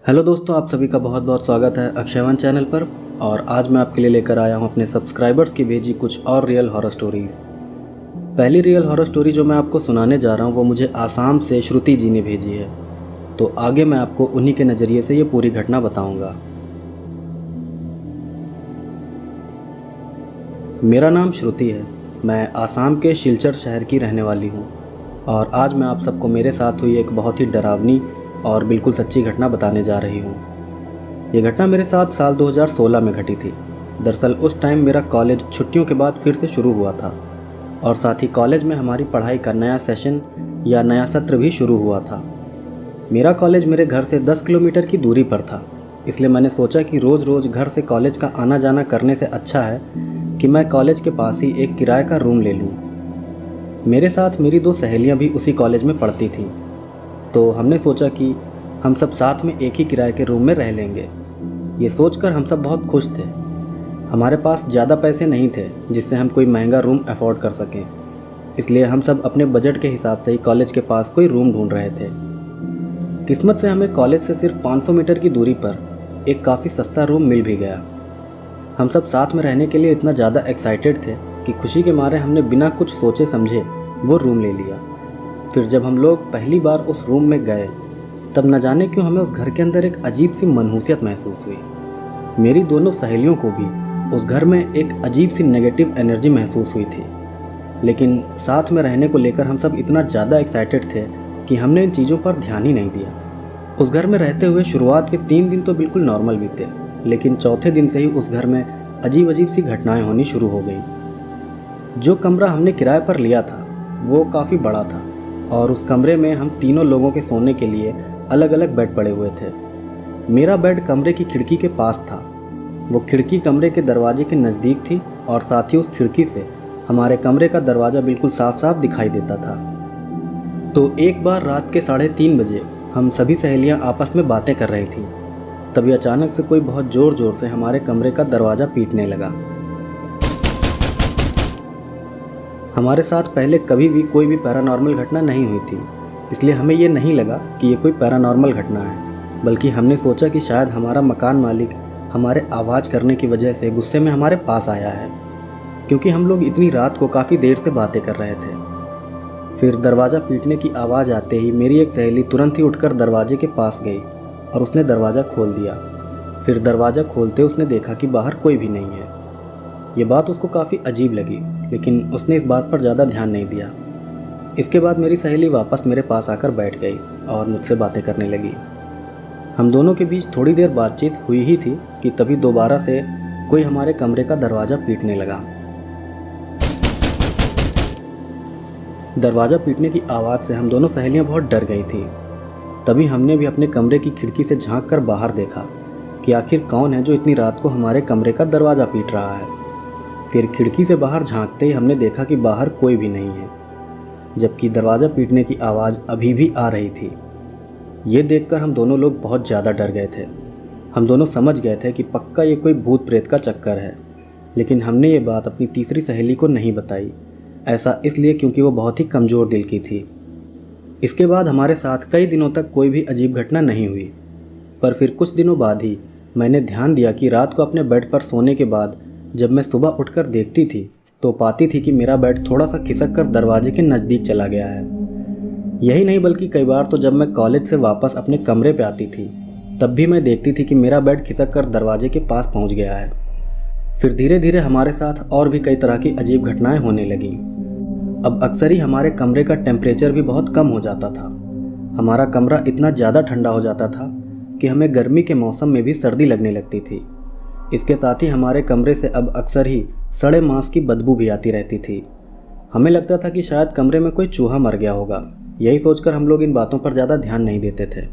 Hello दोस्तों, आप सभी का बहुत बहुत स्वागत है अक्षयवन चैनल पर। और आज मैं आपके लिए लेकर आया हूं अपने सब्सक्राइबर्स की भेजी कुछ और रियल हॉरर स्टोरीज़। पहली रियल हॉरर स्टोरी जो मैं आपको सुनाने जा रहा हूं वो मुझे आसाम से श्रुति जी ने भेजी है। तो आगे मैं आपको उन्हीं के नज़रिए से ये पूरी घटना बताऊंगा। मेरा नाम श्रुति है। मैं आसाम के सिलचर शहर की रहने वाली हूँ और आज मैं आप सबको मेरे साथ हुई एक बहुत ही डरावनी और बिल्कुल सच्ची घटना बताने जा रही हूँ। ये घटना मेरे साथ साल 2016 में घटी थी। दरअसल उस टाइम मेरा कॉलेज छुट्टियों के बाद फिर से शुरू हुआ था और साथ ही कॉलेज में हमारी पढ़ाई का नया सेशन या नया सत्र भी शुरू हुआ था। मेरा कॉलेज मेरे घर से 10 किलोमीटर की दूरी पर था, इसलिए मैंने सोचा कि रोज़ रोज़ घर से कॉलेज का आना जाना करने से अच्छा है कि मैं कॉलेज के पास ही एक किराए का रूम ले लूँ। मेरे साथ मेरी 2 सहेलियाँ भी उसी कॉलेज में पढ़ती थीं, तो हमने सोचा कि हम सब साथ में एक ही किराए के रूम में रह लेंगे। ये सोचकर हम सब बहुत खुश थे। हमारे पास ज़्यादा पैसे नहीं थे जिससे हम कोई महंगा रूम अफोर्ड कर सकें, इसलिए हम सब अपने बजट के हिसाब से ही कॉलेज के पास कोई रूम ढूंढ रहे थे। किस्मत से हमें कॉलेज से सिर्फ 500 मीटर की दूरी पर एक काफ़ी सस्ता रूम मिल भी गया। हम सब साथ में रहने के लिए इतना ज़्यादा एक्साइटेड थे कि खुशी के मारे हमने बिना कुछ सोचे समझे वो रूम ले लिया। फिर जब हम लोग पहली बार उस रूम में गए तब न जाने क्यों हमें उस घर के अंदर एक अजीब सी मनहूसियत महसूस हुई। मेरी दोनों सहेलियों को भी उस घर में एक अजीब सी नेगेटिव एनर्जी महसूस हुई थी, लेकिन साथ में रहने को लेकर हम सब इतना ज़्यादा एक्साइटेड थे कि हमने इन चीज़ों पर ध्यान ही नहीं दिया। उस घर में रहते हुए शुरुआत के 3 दिन तो बिल्कुल नॉर्मल बीते, लेकिन चौथे दिन से ही उस घर में अजीब अजीब सी घटनाएं होनी शुरू हो गई। जो कमरा हमने किराए पर लिया था वो काफ़ी बड़ा था और उस कमरे में हम तीनों लोगों के सोने के लिए अलग अलग बेड पड़े हुए थे। मेरा बेड कमरे की खिड़की के पास था। वो खिड़की कमरे के दरवाजे के नज़दीक थी और साथ ही उस खिड़की से हमारे कमरे का दरवाज़ा बिल्कुल साफ साफ दिखाई देता था। तो एक बार रात के 3:30 बजे हम सभी सहेलियां आपस में बातें कर रही थीं। तभी अचानक से कोई बहुत ज़ोर ज़ोर से हमारे कमरे का दरवाज़ा पीटने लगा। हमारे साथ पहले कभी भी कोई भी पैरानॉर्मल घटना नहीं हुई थी, इसलिए हमें ये नहीं लगा कि ये कोई पैरानॉर्मल घटना है, बल्कि हमने सोचा कि शायद हमारा मकान मालिक हमारे आवाज़ करने की वजह से गुस्से में हमारे पास आया है, क्योंकि हम लोग इतनी रात को काफ़ी देर से बातें कर रहे थे। फिर दरवाज़ा पीटने की आवाज़ आते ही मेरी एक सहेली तुरंत ही उठकर दरवाजे के पास गई और उसने दरवाज़ा खोल दिया। फिर दरवाज़ा खोलते उसने देखा कि बाहर कोई भी नहीं है। ये बात उसको काफ़ी अजीब लगी, लेकिन उसने इस बात पर ज़्यादा ध्यान नहीं दिया। इसके बाद मेरी सहेली वापस मेरे पास आकर बैठ गई और मुझसे बातें करने लगी। हम दोनों के बीच थोड़ी देर बातचीत हुई ही थी कि तभी दोबारा से कोई हमारे कमरे का दरवाज़ा पीटने लगा। दरवाज़ा पीटने की आवाज़ से हम दोनों सहेलियां बहुत डर गई थी। तभी हमने भी अपने कमरे की खिड़की से झांक कर बाहर देखा कि आखिर कौन है जो इतनी रात को हमारे कमरे का दरवाज़ा पीट रहा है। फिर खिड़की से बाहर झांकते ही हमने देखा कि बाहर कोई भी नहीं है, जबकि दरवाज़ा पीटने की आवाज़ अभी भी आ रही थी। ये देखकर हम दोनों लोग बहुत ज़्यादा डर गए थे। हम दोनों समझ गए थे कि पक्का ये कोई भूत प्रेत का चक्कर है, लेकिन हमने ये बात अपनी तीसरी सहेली को नहीं बताई। ऐसा इसलिए क्योंकि वो बहुत ही कमज़ोर दिल की थी। इसके बाद हमारे साथ कई दिनों तक कोई भी अजीब घटना नहीं हुई, पर फिर कुछ दिनों बाद ही मैंने ध्यान दिया कि रात को अपने बेड पर सोने के बाद जब मैं सुबह उठकर देखती थी तो पाती थी कि मेरा बेड थोड़ा सा खिसक कर दरवाजे के नज़दीक चला गया है। यही नहीं बल्कि कई बार तो जब मैं कॉलेज से वापस अपने कमरे पे आती थी तब भी मैं देखती थी कि मेरा बेड खिसक कर दरवाजे के पास पहुंच गया है। फिर धीरे धीरे हमारे साथ और भी कई तरह की अजीब घटनाएं होने लगीं। अब अक्सर ही हमारे कमरे का टेम्परेचर भी बहुत कम हो जाता था। हमारा कमरा इतना ज़्यादा ठंडा हो जाता था कि हमें गर्मी के मौसम में भी सर्दी लगने लगती थी। इसके साथ ही हमारे कमरे से अब अक्सर ही सड़े मांस की बदबू भी आती रहती थी। हमें लगता था कि शायद कमरे में कोई चूहा मर गया होगा। यही सोचकर हम लोग इन बातों पर ज़्यादा ध्यान नहीं देते थे।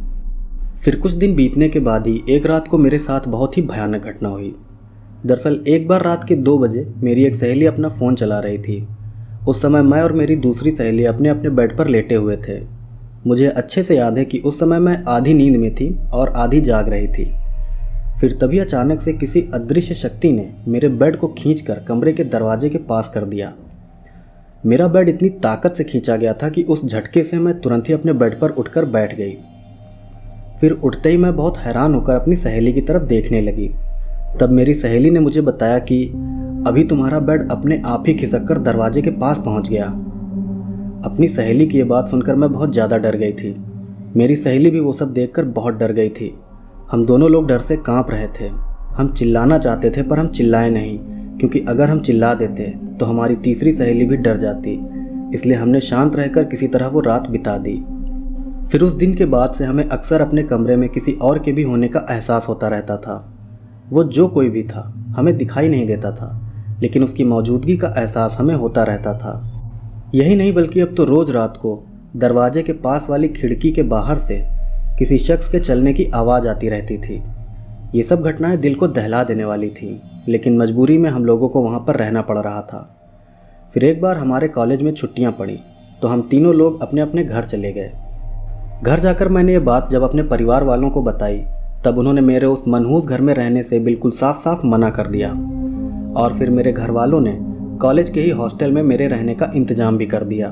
फिर कुछ दिन बीतने के बाद ही एक रात को मेरे साथ बहुत ही भयानक घटना हुई। दरअसल एक बार रात के 2 बजे मेरी एक सहेली अपना फ़ोन चला रही थी। उस समय मैं और मेरी दूसरी सहेली अपने अपने बेड पर लेटे हुए थे। मुझे अच्छे से याद है कि उस समय मैं आधी नींद में थी और आधी जाग रही थी। फिर तभी अचानक से किसी अदृश्य शक्ति ने मेरे बेड को खींचकर कमरे के दरवाजे के पास कर दिया। मेरा बेड इतनी ताकत से खींचा गया था कि उस झटके से मैं तुरंत ही अपने बेड पर उठकर बैठ गई। फिर उठते ही मैं बहुत हैरान होकर अपनी सहेली की तरफ देखने लगी। तब मेरी सहेली ने मुझे बताया कि अभी तुम्हारा बेड अपने आप ही खिसक कर दरवाजे के पास पहुंच गया। अपनी सहेली की ये बात सुनकर मैं बहुत ज़्यादा डर गई थी। मेरी सहेली भी वो सब देखकर बहुत डर गई थी। हम दोनों लोग डर से कांप रहे थे। हम चिल्लाना चाहते थे पर हम चिल्लाए नहीं, क्योंकि अगर हम चिल्ला देते तो हमारी तीसरी सहेली भी डर जाती। इसलिए हमने शांत रहकर किसी तरह वो रात बिता दी। फिर उस दिन के बाद से हमें अक्सर अपने कमरे में किसी और के भी होने का एहसास होता रहता था। वो जो कोई भी था हमें दिखाई नहीं देता था, लेकिन उसकी मौजूदगी का एहसास हमें होता रहता था। यही नहीं बल्कि अब तो रोज़ रात को दरवाजे के पास वाली खिड़की के बाहर से किसी शख्स के चलने की आवाज़ आती रहती थी। ये सब घटनाएं दिल को दहला देने वाली थीं, लेकिन मजबूरी में हम लोगों को वहाँ पर रहना पड़ रहा था। फिर एक बार हमारे कॉलेज में छुट्टियाँ पड़ी तो हम तीनों लोग अपने अपने घर चले गए। घर जाकर मैंने ये बात जब अपने परिवार वालों को बताई तब उन्होंने मेरे उस मनहूस घर में रहने से बिल्कुल साफ साफ मना कर दिया। और फिर मेरे घर वालों ने कॉलेज के ही हॉस्टल में मेरे रहने का इंतज़ाम भी कर दिया।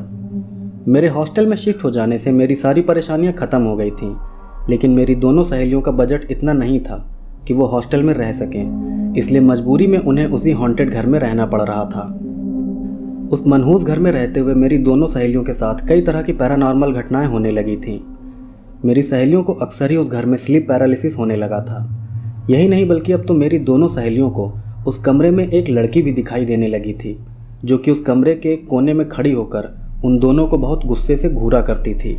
मेरे हॉस्टल में शिफ्ट हो जाने से मेरी सारी परेशानियां ख़त्म हो गई थीं, लेकिन मेरी दोनों सहेलियों का बजट इतना नहीं था कि वो हॉस्टल में रह सकें। इसलिए मजबूरी में उन्हें उसी हॉन्टेड घर में रहना पड़ रहा था। उस मनहूस घर में रहते हुए मेरी दोनों सहेलियों के साथ कई तरह की पैरानॉर्मल घटनाएं होने लगी थीं। मेरी सहेलियों को अक्सर ही उस घर में स्लीप पैरालिसिस होने लगा था। यही नहीं बल्कि अब तो मेरी दोनों सहेलियों को उस कमरे में एक लड़की भी दिखाई देने लगी थी, जो कि उस कमरे के कोने में खड़ी होकर उन दोनों को बहुत गुस्से से घूरा करती थी।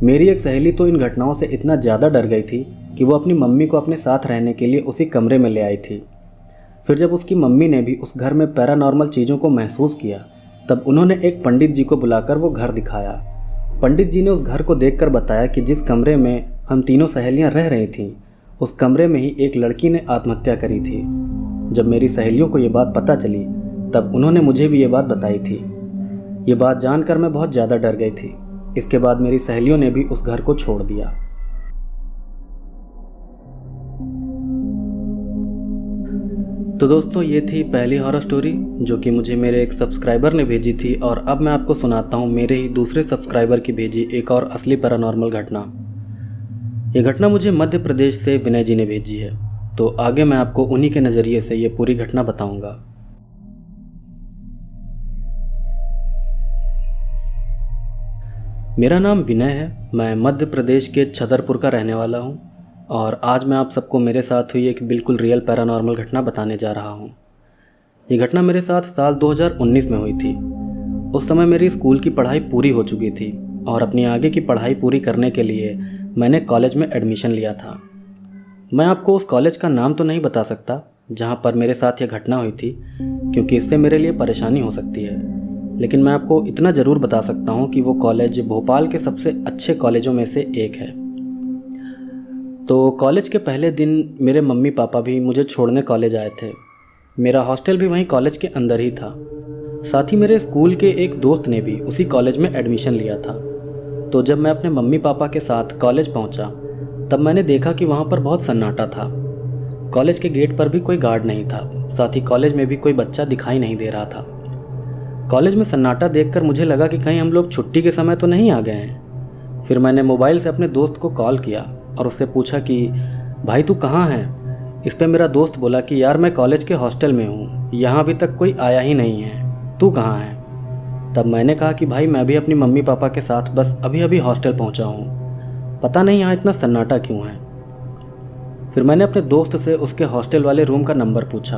मेरी एक सहेली तो इन घटनाओं से इतना ज़्यादा डर गई थी कि वो अपनी मम्मी को अपने साथ रहने के लिए उसी कमरे में ले आई थी। फिर जब उसकी मम्मी ने भी उस घर में पैरानॉर्मल चीज़ों को महसूस किया तब उन्होंने एक पंडित जी को बुलाकर वो घर दिखाया। पंडित जी ने उस घर को देखकर बताया कि जिस कमरे में हम तीनों सहेलियां रह रही थीं उस कमरे में ही एक लड़की ने आत्महत्या करी थी। जब मेरी सहेलियों को ये बात पता चली तब उन्होंने मुझे भी ये बात बताई थी। ये बात जानकर मैं बहुत ज़्यादा डर गई थी। इसके बाद मेरी सहेलियों ने भी उस घर को छोड़ दिया। तो दोस्तों, ये थी पहली हॉरर स्टोरी जो कि मुझे मेरे एक सब्सक्राइबर ने भेजी थी, और अब मैं आपको सुनाता हूँ मेरे ही दूसरे सब्सक्राइबर की भेजी एक और असली पैरानॉर्मल घटना। ये घटना मुझे मध्य प्रदेश से विनय जी ने भेजी है, तो आगे मैं आपको उन्हीं के नज़रिए से ये पूरी घटना बताऊंगा। मेरा नाम विनय है। मैं मध्य प्रदेश के छतरपुर का रहने वाला हूँ, और आज मैं आप सबको मेरे साथ हुई एक बिल्कुल रियल पैरानॉर्मल घटना बताने जा रहा हूँ। ये घटना मेरे साथ साल 2019 में हुई थी। उस समय मेरी स्कूल की पढ़ाई पूरी हो चुकी थी और अपनी आगे की पढ़ाई पूरी करने के लिए मैंने कॉलेज में एडमिशन लिया था। मैं आपको उस कॉलेज का नाम तो नहीं बता सकता जहाँ पर मेरे साथ यह घटना हुई थी, क्योंकि इससे मेरे लिए परेशानी हो सकती है, लेकिन मैं आपको इतना ज़रूर बता सकता हूँ कि वो कॉलेज भोपाल के सबसे अच्छे कॉलेजों में से एक है। तो कॉलेज के पहले दिन मेरे मम्मी पापा भी मुझे छोड़ने कॉलेज आए थे। मेरा हॉस्टल भी वहीं कॉलेज के अंदर ही था। साथ ही मेरे स्कूल के एक दोस्त ने भी उसी कॉलेज में एडमिशन लिया था। तो जब मैं अपने मम्मी पापा के साथ कॉलेज पहुंचा तब मैंने देखा कि वहां पर बहुत सन्नाटा था। कॉलेज के गेट पर भी कोई गार्ड नहीं था, साथ ही कॉलेज में भी कोई बच्चा दिखाई नहीं दे रहा था। कॉलेज में सन्नाटा देखकर मुझे लगा कि कहीं हम लोग छुट्टी के समय तो नहीं आ गए हैं। फिर मैंने मोबाइल से अपने दोस्त को कॉल किया और उससे पूछा कि भाई तू कहाँ है। इस पे मेरा दोस्त बोला कि यार मैं कॉलेज के हॉस्टल में हूँ, यहाँ अभी तक कोई आया ही नहीं है, तू कहाँ है। तब मैंने कहा कि भाई मैं भी अपनी मम्मी पापा के साथ बस अभी अभी हॉस्टल पहुँचा हूँ, पता नहीं यहाँ इतना सन्नाटा क्यों है। फिर मैंने अपने दोस्त से उसके हॉस्टल वाले रूम का नंबर पूछा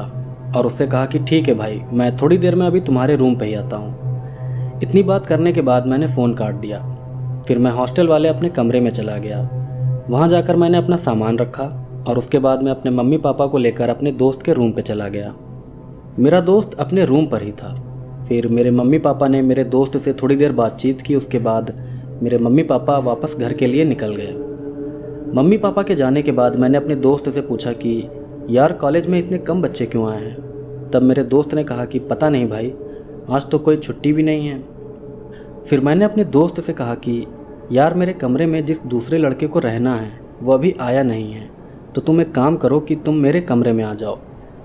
और उससे कहा कि ठीक है भाई, मैं थोड़ी देर में अभी तुम्हारे रूम पे ही आता हूँ। इतनी बात करने के बाद मैंने फ़ोन काट दिया। फिर मैं हॉस्टल वाले अपने कमरे में चला गया। वहाँ जाकर मैंने अपना सामान रखा और उसके बाद मैं अपने मम्मी पापा को लेकर अपने दोस्त के रूम पे चला गया। मेरा दोस्त अपने रूम पर ही था। फिर मेरे मम्मी पापा ने मेरे दोस्त से थोड़ी देर बातचीत की। उसके बाद मेरे मम्मी पापा वापस घर के लिए निकल गए। मम्मी पापा के जाने के बाद मैंने अपने दोस्त से पूछा कि यार कॉलेज में इतने कम बच्चे क्यों आए हैं। तब मेरे दोस्त ने कहा कि पता नहीं भाई, आज तो कोई छुट्टी भी नहीं है। फिर मैंने अपने दोस्त से कहा कि यार मेरे कमरे में जिस दूसरे लड़के को रहना है वो अभी आया नहीं है, तो तुम एक काम करो कि तुम मेरे कमरे में आ जाओ।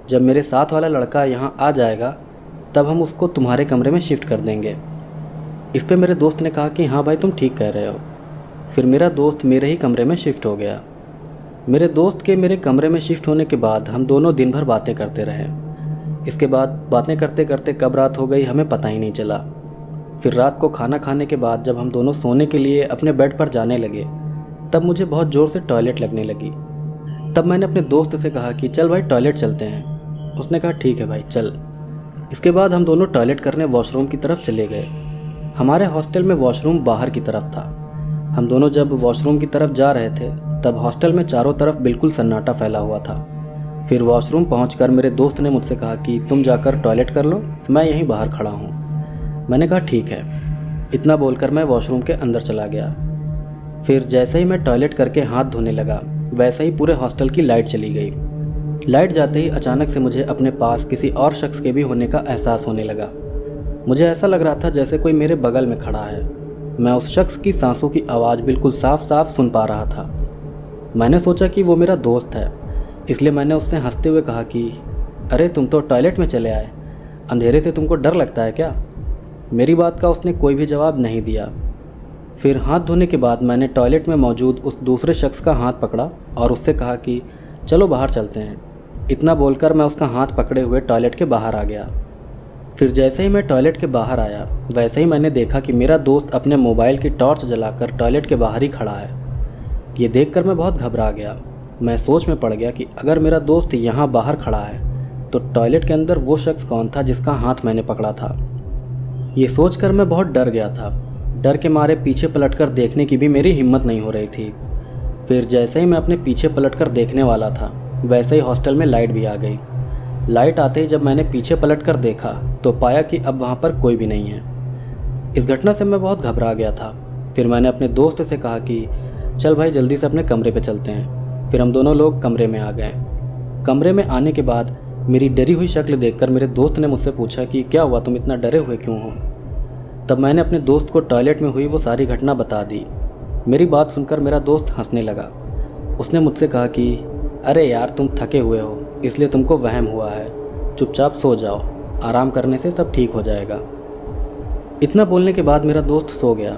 जब मेरे साथ वाला लड़का यहाँ आ जाएगा तब हम उसको तुम्हारे कमरे में शिफ्ट कर देंगे। इस पे मेरे दोस्त ने कहा कि हाँ भाई तुम ठीक कह रहे हो। फिर मेरा दोस्त मेरे ही कमरे में शिफ्ट हो गया। मेरे दोस्त के मेरे कमरे में शिफ्ट होने के बाद हम दोनों दिन भर बातें करते रहे। इसके बाद बातें करते करते कब रात हो गई हमें पता ही नहीं चला। फिर रात को खाना खाने के बाद जब हम दोनों सोने के लिए अपने बेड पर जाने लगे तब मुझे बहुत ज़ोर से टॉयलेट लगने लगी। तब मैंने अपने दोस्त से कहा कि चल भाई टॉयलेट चलते हैं। उसने कहा ठीक है भाई चल। इसके बाद हम दोनों टॉयलेट करने वॉशरूम की तरफ चले गए। हमारे हॉस्टल में वॉशरूम बाहर की तरफ था। हम दोनों जब वॉशरूम की तरफ जा रहे थे तब हॉस्टल में चारों तरफ बिल्कुल सन्नाटा फैला हुआ था। फिर वॉशरूम पहुंचकर मेरे दोस्त ने मुझसे कहा कि तुम जाकर टॉयलेट कर लो, मैं यहीं बाहर खड़ा हूँ। मैंने कहा ठीक है। इतना बोलकर मैं वॉशरूम के अंदर चला गया। फिर जैसे ही मैं टॉयलेट करके हाथ धोने लगा वैसे ही पूरे हॉस्टल की लाइट चली गई। लाइट जाते ही अचानक से मुझे अपने पास किसी और शख्स के भी होने का एहसास होने लगा। मुझे ऐसा लग रहा था जैसे कोई मेरे बगल में खड़ा है। मैं उस शख्स की सांसों की आवाज़ बिल्कुल साफ साफ सुन पा रहा था। मैंने सोचा कि वो मेरा दोस्त है, इसलिए मैंने उससे हंसते हुए कहा कि अरे तुम तो टॉयलेट में चले आए, अंधेरे से तुमको डर लगता है क्या? मेरी बात का उसने कोई भी जवाब नहीं दिया। फिर हाथ धोने के बाद मैंने टॉयलेट में मौजूद उस दूसरे शख्स का हाथ पकड़ा और उससे कहा कि चलो बाहर चलते हैं। इतना बोलकर मैं उसका हाथ पकड़े हुए टॉयलेट के बाहर आ गया। फिर जैसे ही मैं टॉयलेट के बाहर आया वैसे ही मैंने देखा कि मेरा दोस्त अपने मोबाइल की टॉर्च जलाकर टॉयलेट के बाहर ही खड़ा है। ये देखकर मैं बहुत घबरा गया। मैं सोच में पड़ गया कि अगर मेरा दोस्त यहाँ बाहर खड़ा है तो टॉयलेट के अंदर वो शख्स कौन था जिसका हाथ मैंने पकड़ा था। ये सोचकर मैं बहुत डर गया था। डर के मारे पीछे पलटकर देखने की भी मेरी हिम्मत नहीं हो रही थी। फिर जैसे ही मैं अपने पीछे पलटकर देखने वाला था वैसे ही हॉस्टल में लाइट भी आ गई। लाइट आते ही जब मैंने पीछे पलटकर देखा तो पाया कि अब वहाँ पर कोई भी नहीं है। इस घटना से मैं बहुत घबरा गया था। फिर मैंने अपने दोस्त से कहा कि चल भाई जल्दी से अपने कमरे पे चलते हैं। फिर हम दोनों लोग कमरे में आ गए। कमरे में आने के बाद मेरी डरी हुई शक्ल देखकर मेरे दोस्त ने मुझसे पूछा कि क्या हुआ, तुम इतना डरे हुए क्यों हो? तब मैंने अपने दोस्त को टॉयलेट में हुई वो सारी घटना बता दी। मेरी बात सुनकर मेरा दोस्त हंसने लगा। उसने मुझसे कहा कि अरे यार तुम थके हुए हो इसलिए तुमको वहम हुआ है, चुपचाप सो जाओ, आराम करने से सब ठीक हो जाएगा। इतना बोलने के बाद मेरा दोस्त सो गया।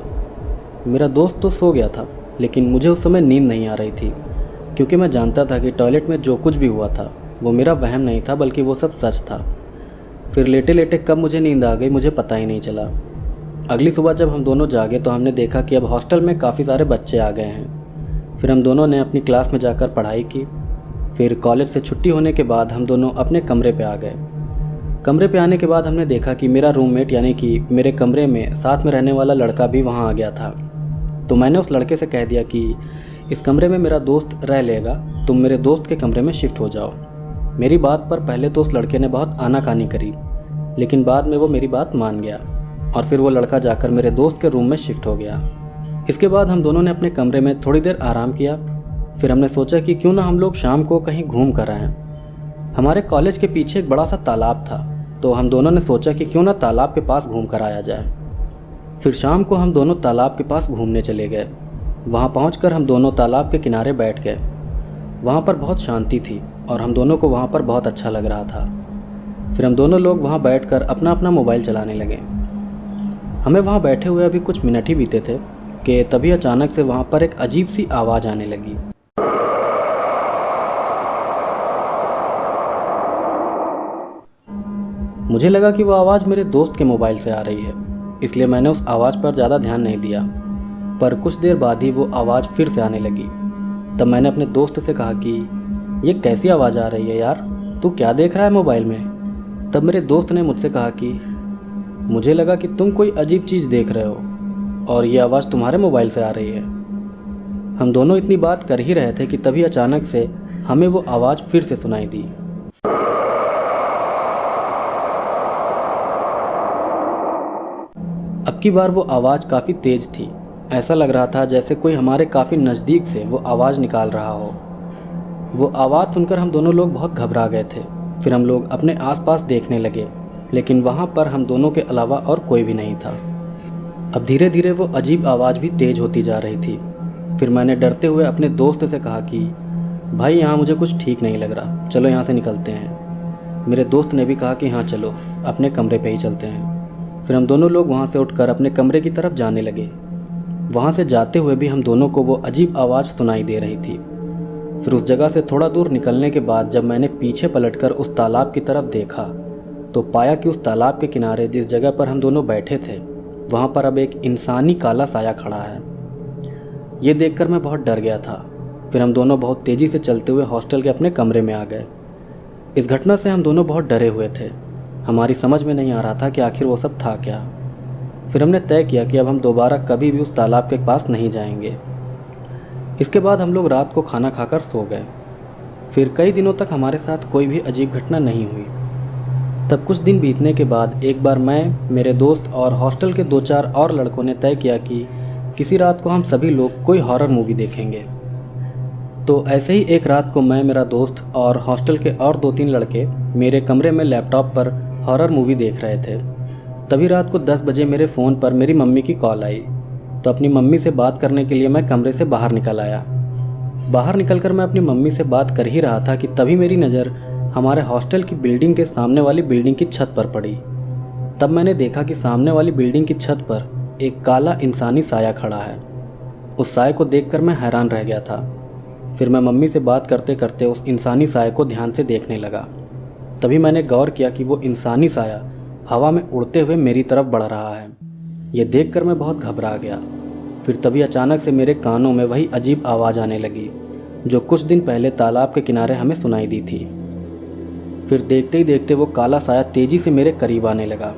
मेरा दोस्त तो सो गया था लेकिन मुझे उस समय नींद नहीं आ रही थी, क्योंकि मैं जानता था कि टॉयलेट में जो कुछ भी हुआ था वो मेरा वहम नहीं था बल्कि वो सब सच था। फिर लेटे लेटे कब मुझे नींद आ गई मुझे पता ही नहीं चला। अगली सुबह जब हम दोनों जागे तो हमने देखा कि अब हॉस्टल में काफ़ी सारे बच्चे आ गए हैं। फिर हम दोनों ने अपनी क्लास में जाकर पढ़ाई की। फिर कॉलेज से छुट्टी होने के बाद हम दोनों अपने कमरे पे आ गए। कमरे पे आने के बाद हमने देखा कि मेरा रूममेट यानी कि मेरे कमरे में साथ में रहने वाला लड़का भी वहाँ आ गया था। तो मैंने उस लड़के से कह दिया कि इस कमरे में मेरा दोस्त रह लेगा, तुम मेरे दोस्त के कमरे में शिफ्ट हो जाओ। मेरी बात पर पहले तो उस लड़के ने बहुत आनाकानी करी, लेकिन बाद में वो मेरी बात मान गया और फिर वो लड़का जाकर मेरे दोस्त के रूम में शिफ्ट हो गया। इसके बाद हम दोनों ने अपने कमरे में थोड़ी देर आराम किया। फिर हमने सोचा कि क्यों ना हम लोग शाम को कहीं घूम कर आएँ। हमारे कॉलेज के पीछे एक बड़ा सा तालाब था, तो हम दोनों ने सोचा कि क्यों ना तालाब के पास घूम कर आया जाए। फिर शाम को हम दोनों तालाब के पास घूमने चले गए। वहाँ पहुँचकर हम दोनों तालाब के किनारे बैठ गए। वहाँ पर बहुत शांति थी और हम दोनों को वहाँ पर बहुत अच्छा लग रहा था। फिर हम दोनों लोग वहाँ बैठकर अपना अपना मोबाइल चलाने लगे। हमें वहाँ बैठे हुए अभी कुछ मिनट ही बीते थे कि तभी अचानक से वहाँ पर एक अजीब सी आवाज़ आने लगी। मुझे लगा कि वो आवाज़ मेरे दोस्त के मोबाइल से आ रही है, इसलिए मैंने उस आवाज़ पर ज़्यादा ध्यान नहीं दिया। पर कुछ देर बाद ही वो आवाज़ फिर से आने लगी। तब मैंने अपने दोस्त से कहा कि ये कैसी आवाज़ आ रही है यार, तू क्या देख रहा है मोबाइल में? तब मेरे दोस्त ने मुझसे कहा कि मुझे लगा कि तुम कोई अजीब चीज़ देख रहे हो और ये आवाज़ तुम्हारे मोबाइल से आ रही है। हम दोनों इतनी बात कर ही रहे थे कि तभी अचानक से हमें वो आवाज़ फिर से सुनाई दी। अब की बार वो आवाज़ काफ़ी तेज़ थी। ऐसा लग रहा था जैसे कोई हमारे काफ़ी नज़दीक से वो आवाज़ निकाल रहा हो। वो आवाज़ सुनकर हम दोनों लोग बहुत घबरा गए थे। फिर हम लोग अपने आसपास देखने लगे, लेकिन वहाँ पर हम दोनों के अलावा और कोई भी नहीं था। अब धीरे धीरे वो अजीब आवाज़ भी तेज़ होती जा रही थी। फिर मैंने डरते हुए अपने दोस्त से कहा कि भाई यहाँ मुझे कुछ ठीक नहीं लग रहा, चलो यहाँ से निकलते हैं। मेरे दोस्त ने भी कहा कि हाँ चलो अपने कमरे पे ही चलते हैं। फिर हम दोनों लोग वहाँ से उठकर अपने कमरे की तरफ जाने लगे। वहाँ से जाते हुए भी हम दोनों को वो अजीब आवाज़ सुनाई दे रही थी। फिर उस जगह से थोड़ा दूर निकलने के बाद जब मैंने पीछे पलटकर उस तालाब की तरफ देखा तो पाया कि उस तालाब के किनारे जिस जगह पर हम दोनों बैठे थे वहाँ पर अब एक इंसानी काला साया खड़ा है। ये देखकर मैं बहुत डर गया था। फिर हम दोनों बहुत तेज़ी से चलते हुए हॉस्टल के अपने कमरे में आ गए। इस घटना से हम दोनों बहुत डरे हुए थे। हमारी समझ में नहीं आ रहा था कि आखिर वो सब था क्या। फिर हमने तय किया कि अब हम दोबारा कभी भी उस तालाब के पास नहीं जाएंगे। इसके बाद हम लोग रात को खाना खाकर सो गए। फिर कई दिनों तक हमारे साथ कोई भी अजीब घटना नहीं हुई। तब कुछ दिन बीतने के बाद एक बार मैं, मेरे दोस्त और हॉस्टल के 2-4 और लड़कों ने तय किया कि किसी रात को हम सभी लोग कोई हॉरर मूवी देखेंगे। तो ऐसे ही एक रात को मैं, मेरा दोस्त और हॉस्टल के और 2-3 लड़के मेरे कमरे में लैपटॉप पर हॉरर मूवी देख रहे थे। तभी रात को 10 बजे मेरे फ़ोन पर मेरी मम्मी की कॉल आई। तो अपनी मम्मी से बात करने के लिए मैं कमरे से बाहर निकल आया। बाहर निकलकर मैं अपनी मम्मी से बात कर ही रहा था कि तभी मेरी नज़र हमारे हॉस्टल की बिल्डिंग के सामने वाली बिल्डिंग की छत पर पड़ी। तब मैंने देखा कि सामने वाली बिल्डिंग की छत पर एक काला इंसानी साया खड़ा है। उस साये को देखकर मैं हैरान रह गया था। फिर मैं मम्मी से बात करते करते उस इंसानी साये को ध्यान से देखने लगा। तभी मैंने गौर किया कि वो इंसानी साया हवा में उड़ते हुए मेरी तरफ बढ़ रहा है। ये देखकर मैं बहुत घबरा गया। फिर तभी अचानक से मेरे कानों में वही अजीब आवाज़ आने लगी जो कुछ दिन पहले तालाब के किनारे हमें सुनाई दी थी। फिर देखते ही देखते वो काला साया तेज़ी से मेरे करीब आने लगा।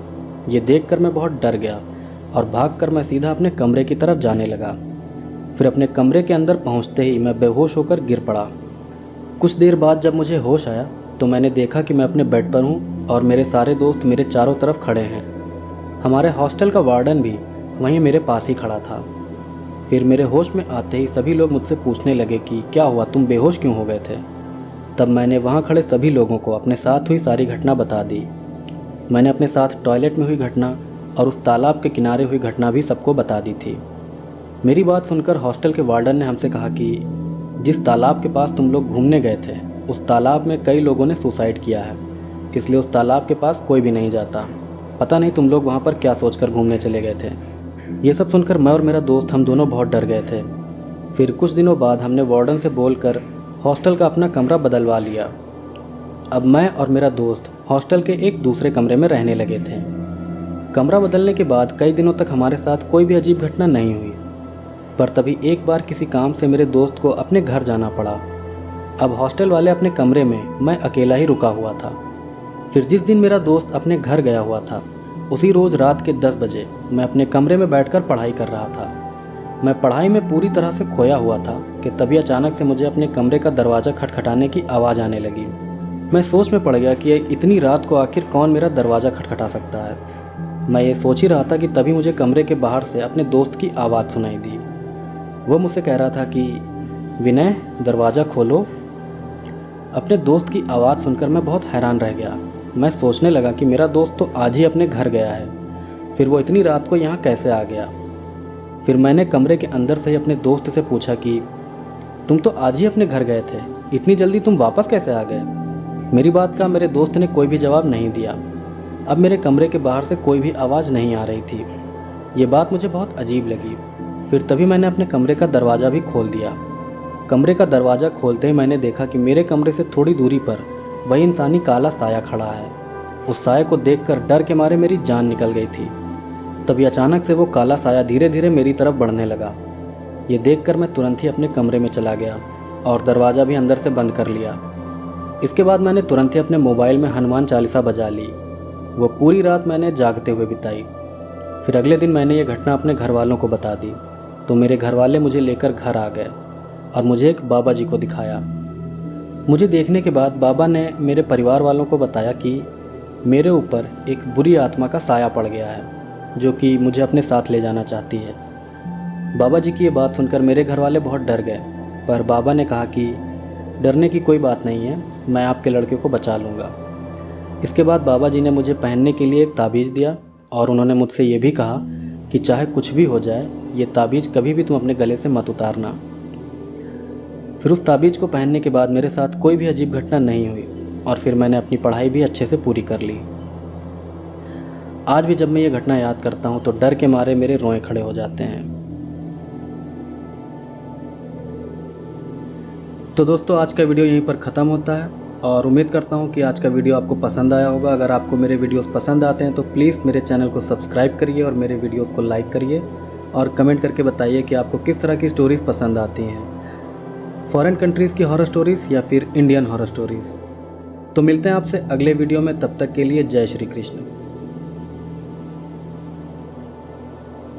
ये देखकर मैं बहुत डर गया और भागकर मैं सीधा अपने कमरे की तरफ जाने लगा। फिर अपने कमरे के अंदर पहुंचते ही मैं बेहोश होकर गिर पड़ा। कुछ देर बाद जब मुझे होश आया तो मैंने देखा कि मैं अपने बेड पर हूँ और मेरे सारे दोस्त मेरे चारों तरफ खड़े हैं। हमारे हॉस्टल का वार्डन भी वहीं मेरे पास ही खड़ा था। फिर मेरे होश में आते ही सभी लोग मुझसे पूछने लगे कि क्या हुआ, तुम बेहोश क्यों हो गए थे। तब मैंने वहाँ खड़े सभी लोगों को अपने साथ हुई सारी घटना बता दी। मैंने अपने साथ टॉयलेट में हुई घटना और उस तालाब के किनारे हुई घटना भी सबको बता दी थी। मेरी बात सुनकर हॉस्टल के वार्डन ने हमसे कहा कि जिस तालाब के पास तुम लोग घूमने गए थे उस तालाब में कई लोगों ने सुसाइड किया है, इसलिए उस तालाब के पास कोई भी नहीं जाता। पता नहीं तुम लोग वहाँ पर क्या सोचकर घूमने चले गए थे। ये सब सुनकर मैं और मेरा दोस्त हम दोनों बहुत डर गए थे। फिर कुछ दिनों बाद हमने वार्डन से बोलकर हॉस्टल का अपना कमरा बदलवा लिया। अब मैं और मेरा दोस्त हॉस्टल के एक दूसरे कमरे में रहने लगे थे। कमरा बदलने के बाद कई दिनों तक हमारे साथ कोई भी अजीब घटना नहीं हुई, पर तभी एक बार किसी काम से मेरे दोस्त को अपने घर जाना पड़ा। अब हॉस्टल वाले अपने कमरे में, मैं अकेला ही रुका हुआ था। फिर जिस दिन मेरा दोस्त अपने घर गया हुआ था उसी रोज़ रात के 10 बजे मैं अपने कमरे में बैठकर पढ़ाई कर रहा था। मैं पढ़ाई में पूरी तरह से खोया हुआ था कि तभी अचानक से मुझे अपने कमरे का दरवाज़ा खटखटाने की आवाज़ आने लगी। मैं सोच में पड़ गया कि इतनी रात को आखिर कौन मेरा दरवाज़ा खटखटा सकता है। मैं ये सोच ही रहा था कि तभी मुझे कमरे के बाहर से अपने दोस्त की आवाज़ सुनाई दी। वो मुझसे कह रहा था कि विनय, दरवाज़ा खोलो। अपने दोस्त की आवाज़ सुनकर मैं बहुत हैरान रह गया। मैं सोचने लगा कि मेरा दोस्त तो आज ही अपने घर गया है, फिर वो इतनी रात को यहाँ कैसे आ गया। फिर मैंने कमरे के अंदर से ही अपने दोस्त से पूछा कि तुम तो आज ही अपने घर गए थे, इतनी जल्दी तुम वापस कैसे आ गए। मेरी बात का मेरे दोस्त ने कोई भी जवाब नहीं दिया। अब मेरे कमरे के बाहर से कोई भी आवाज़ नहीं आ रही थी। ये बात मुझे बहुत अजीब लगी। फिर तभी मैंने अपने कमरे का दरवाज़ा भी खोल दिया। कमरे का दरवाज़ा खोलते ही मैंने देखा कि मेरे कमरे से थोड़ी दूरी पर वही इंसानी काला साया खड़ा है। उस साये को देखकर डर के मारे मेरी जान निकल गई थी। तभी अचानक से वो काला साया धीरे धीरे मेरी तरफ बढ़ने लगा। ये देखकर मैं तुरंत ही अपने कमरे में चला गया और दरवाज़ा भी अंदर से बंद कर लिया। इसके बाद मैंने तुरंत ही अपने मोबाइल में हनुमान चालीसा बजा ली। वो पूरी रात मैंने जागते हुए बिताई। फिर अगले दिन मैंने ये घटना अपने घर वालों को बता दी तो मेरे घर वाले मुझे लेकर घर आ गए और मुझे एक बाबा जी को दिखाया। मुझे देखने के बाद बाबा ने मेरे परिवार वालों को बताया कि मेरे ऊपर एक बुरी आत्मा का साया पड़ गया है जो कि मुझे अपने साथ ले जाना चाहती है। बाबा जी की ये बात सुनकर मेरे घर वाले बहुत डर गए, पर बाबा ने कहा कि डरने की कोई बात नहीं है, मैं आपके लड़के को बचा लूँगा। इसके बाद बाबा जी ने मुझे पहनने के लिए एक ताबीज़ दिया और उन्होंने मुझसे ये भी कहा कि चाहे कुछ भी हो जाए, ये ताबीज़ कभी भी तुम अपने गले से मत उतारना। फिर उस ताबीज़ को पहनने के बाद मेरे साथ कोई भी अजीब घटना नहीं हुई और फिर मैंने अपनी पढ़ाई भी अच्छे से पूरी कर ली। आज भी जब मैं ये घटना याद करता हूँ तो डर के मारे मेरे रोए खड़े हो जाते हैं। तो दोस्तों आज का वीडियो यहीं पर ख़त्म होता है और उम्मीद करता हूँ कि आज का वीडियो आपको पसंद आया होगा। अगर आपको मेरे वीडियोस पसंद आते हैं तो प्लीज़ मेरे चैनल को सब्सक्राइब करिए और मेरे वीडियोस को लाइक करिए और कमेंट करके बताइए कि आपको किस तरह की स्टोरीज़ पसंद आती हैं, फॉरेन कंट्रीज़ की हॉरर स्टोरीज़ या फिर इंडियन हॉरर स्टोरीज़। तो मिलते हैं आपसे अगले वीडियो में, तब तक के लिए जय श्री कृष्ण।